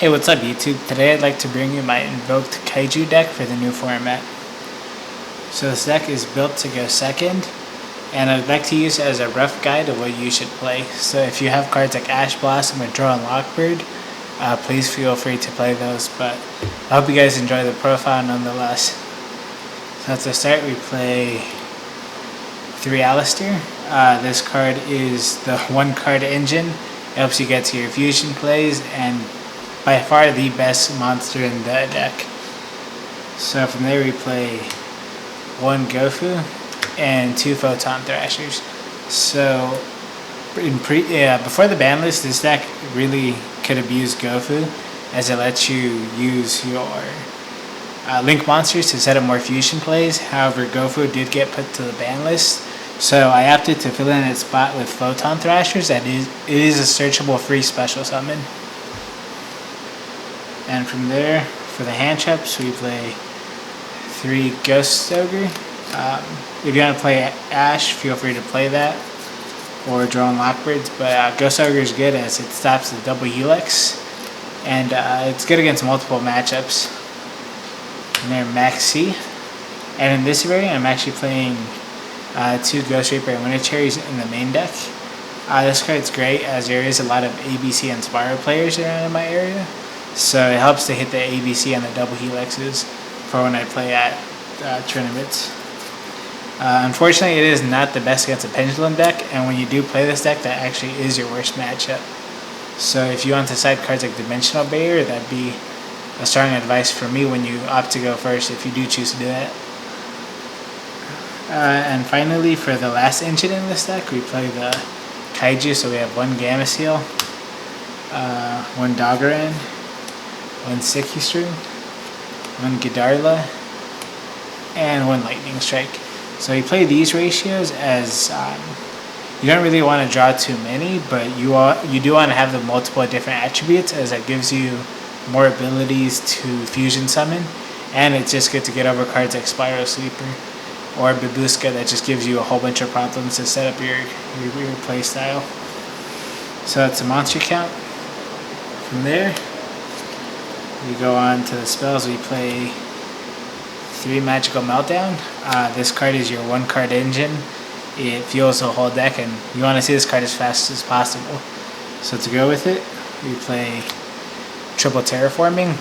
Hey, what's up YouTube? Today I'd like to bring you my Invoked Kaiju deck for the new format. So this deck is built to go second, and I'd like to use it as a rough guide of what you should play. So if you have cards like Ash Blossom or Draw and Lockbird, please feel free to play those, but I hope you guys enjoy the profile nonetheless. So to start, we play 3 Alistair. This card is the 1-card engine. It helps you get to your fusion plays, and by far the best monster in the deck. So from there we play 1 Gofu and 2 Photon Thrashers. So before the ban list, this deck really could abuse Gofu, as it lets you use your Link monsters to set up more fusion plays. However, Gofu did get put to the ban list, so I opted to fill in its spot with Photon Thrashers. It is a searchable free special summon. And from there, for the hand traps, we play 3 Ghost Ogre. If you want to play Ash, feel free to play that, or Draw and Lockbirds, but Ghost Ogre is good as it stops the double Helix, and it's good against multiple matchups. And then Max C. And in this variant, I'm actually playing 2 Ghost Reaper and Winter Cherries in the main deck. This card's great as there is a lot of ABC and Spyro players around in my area, so it helps to hit the ABC and the double Helixes for when I play at tournaments. Unfortunately, it is not the best against a Pendulum deck, and when you do play this deck, that actually is your worst matchup. So if you want to side cards like Dimensional Barrier, that'd be a strong advice for me when you opt to go first, if you do choose to do that. And finally, for the last engine in this deck, we play the Kaiju. So we have 1 Gamma Seal, 1 Doggeran, 1 Sikistru, 1 Gidarla, and 1 Lightning Strike. So you play these ratios as you don't really want to draw too many, but you do want to have the multiple different attributes, as that gives you more abilities to fusion summon, and it's just good to get over cards like Spyro Sleeper or Babushka that just gives you a whole bunch of problems to set up your play style. So that's a monster count. From there, we go on to the spells. We play 3 Magical Meltdown. This card is your 1-card engine. It fuels the whole deck, and you want to see this card as fast as possible. So to go with it, we play Triple Terraforming.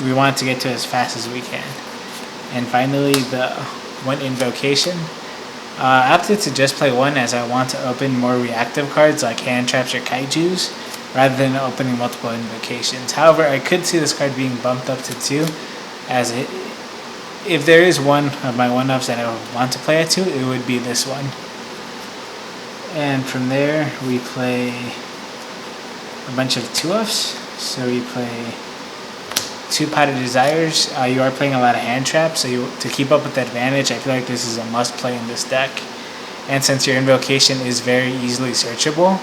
We want to get to it as fast as we can. And finally, the 1 Invocation. I opted to just play 1 as I want to open more reactive cards like hand traps or kaijus, rather than opening multiple invocations. However, I could see this card being bumped up to 2, as if there is one of my 1-ups that I would want to play at 2, it would be this one. And from there, we play a bunch of 2-ups. So we play 2 Potted Desires. You are playing a lot of hand traps, so to keep up with the advantage, I feel like this is a must play in this deck. And since your invocation is very easily searchable,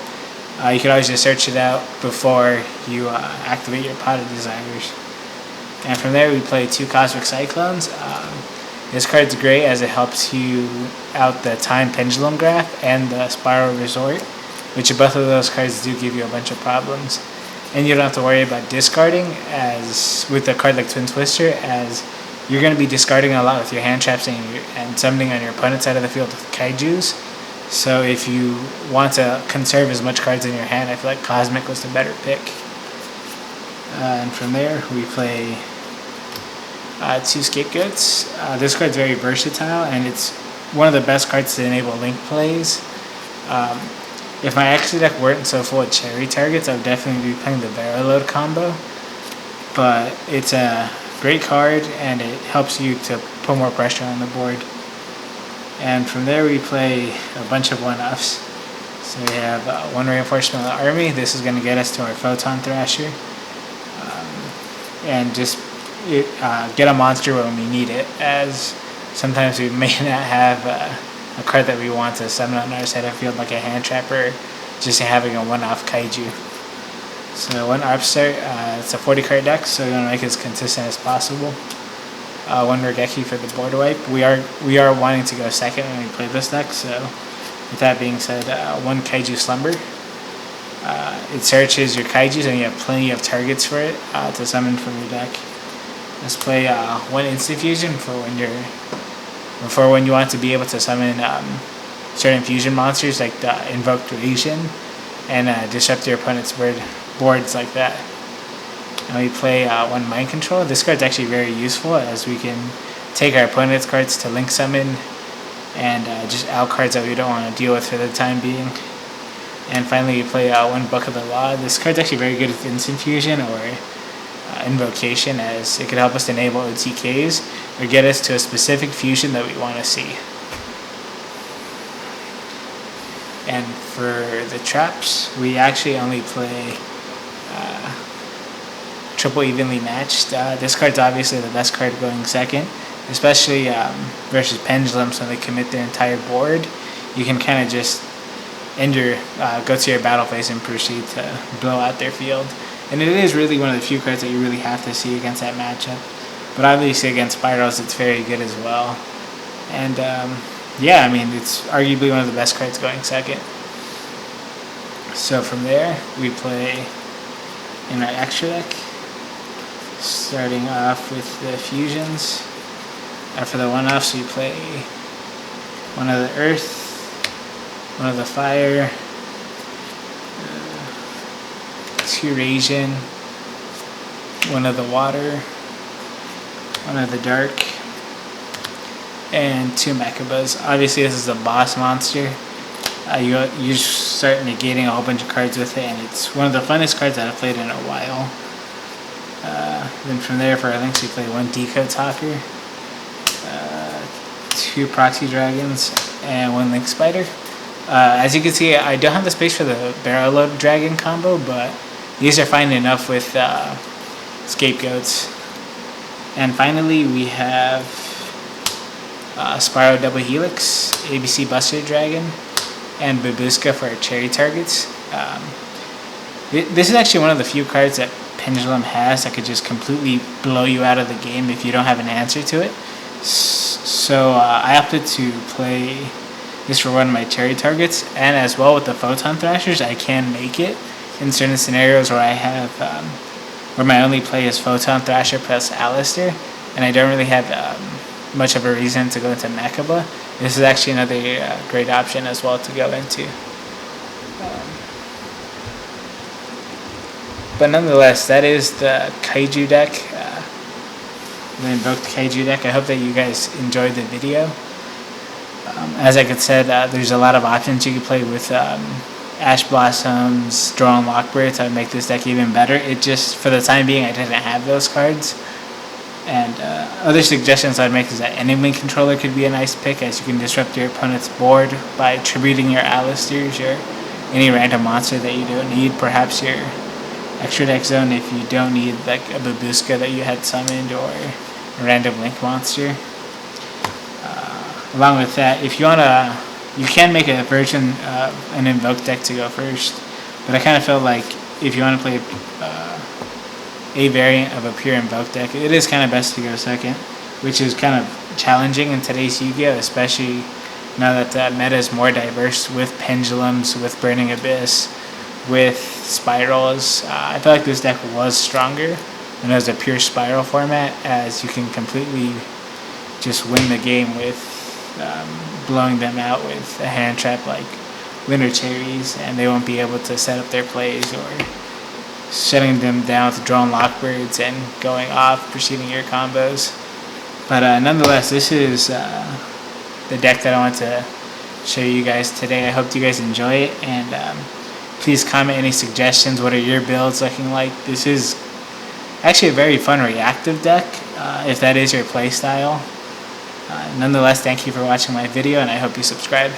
you can always just search it out before you activate your Potted Desires. And from there, we play 2 Cosmic Cyclones. This card's great as it helps you out the Time Pendulum Graph and the Spiral Resort, which both of those cards do give you a bunch of problems. And you don't have to worry about discarding as with a card like Twin Twister, as you're going to be discarding a lot with your hand traps and summoning on your opponent's side of the field with kaijus. So if you want to conserve as much cards in your hand, I feel like Cosmic was the better pick. And from there, we play 2 Scapegoats. This card's very versatile, and it's one of the best cards to enable link plays. If my Extra deck weren't so full of cherry targets, I would definitely be playing the Varoload combo. But it's a great card, and it helps you to put more pressure on the board. And from there, we play a bunch of 1-ups. So we have 1 Reinforcement of the Army. This is going to get us to our Photon Thrasher. And just get a monster when we need it, as sometimes we may not have a card that we want to summon on our side of field, like a hand trapper, just having a 1-off kaiju. So 1 Upstart, it's a 40-card deck, so we want to make it as consistent as possible. 1 Regeki for the board wipe. We are wanting to go second when we play this deck, so with that being said, 1 Kaiju Slumber. It searches your kaijus and you have plenty of targets for it to summon from your deck. Let's play one instant fusion for when you want to be able to summon certain fusion monsters like the Invoked Kaiju and disrupt your opponent's boards like that. And we play one Mind Control. This card's actually very useful as we can take our opponent's cards to link summon and just out cards that we don't want to deal with for the time being. And finally we play one Book of the Law. This card's actually very good with instant fusion or invocation, as it could help us to enable OTKs or get us to a specific fusion that we want to see. And for the traps, we actually only play triple evenly matched. This card's obviously the best card going second, especially versus pendulums when they commit their entire board. You can kind of just go to your battle phase and proceed to blow out their field. And it is really one of the few cards that you really have to see against that matchup. But obviously against Spirals, it's very good as well. And yeah, I mean, it's arguably one of the best cards going second. So from there, we play in our extra deck, starting off with the fusions. For the one-offs, we play one of the earth, one of the fire, 2 Radiant, one of the water, one of the dark, and 2 Mechabas. Obviously this is a boss monster. You start negating a whole bunch of cards with it, and it's one of the funnest cards that I've played in a while. Then from there, for our links, we play 1 Decode Talker, 2 Proxy Dragons, and 1 Link Spider. As you can see, I don't have the space for the Barrel Load Dragon combo, but these are fine enough with Scapegoats. And finally, we have Spyro Double Helix, ABC Buster Dragon, and Babushka for our cherry targets. This is actually one of the few cards that Pendulum has that could just completely blow you out of the game if you don't have an answer to it. So I opted to play this for one of my cherry targets, and as well with the Photon Thrashers, I can make it in certain scenarios where I have where my only play is Photon Thrasher plus Alistair, and I don't really have much of a reason to go into Mechaba. This is actually another great option as well to go into. But nonetheless, that is the Kaiju deck, the Invoked Kaiju deck. I hope that you guys enjoyed the video. As I said, there's a lot of options you can play with Ash Blossoms, Drawn Lockbirds. That would make this deck even better. It just, for the time being, I didn't have those cards. And other suggestions I'd make is that Enemy Controller could be a nice pick, as you can disrupt your opponent's board by tributing your Alistairs or any random monster that you don't need. Perhaps your extra deck zone if you don't need like a Babushka that you had summoned or a random Link monster. Along with that, if you wanna, you can make a version of an Invoke deck to go first, but I kind of feel like if you want to play a variant of a pure Invoke deck, it is kind of best to go second, which is kind of challenging in today's Yu-Gi-Oh!, especially now that the meta is more diverse with Pendulums, with Burning Abyss, with Spirals. I feel like this deck was stronger when it was a pure Spiral format, as you can completely just win the game with blowing them out with a hand trap like Winter Cherries, and they won't be able to set up their plays, or shutting them down with Drawn Lockbirds and going off, proceeding your combos. But nonetheless, this is the deck that I want to show you guys today. I hope you guys enjoy it, and please comment any suggestions. What are your builds looking like? This is actually a very fun reactive deck, if that is your play style. Nonetheless, thank you for watching my video, and I hope you subscribe.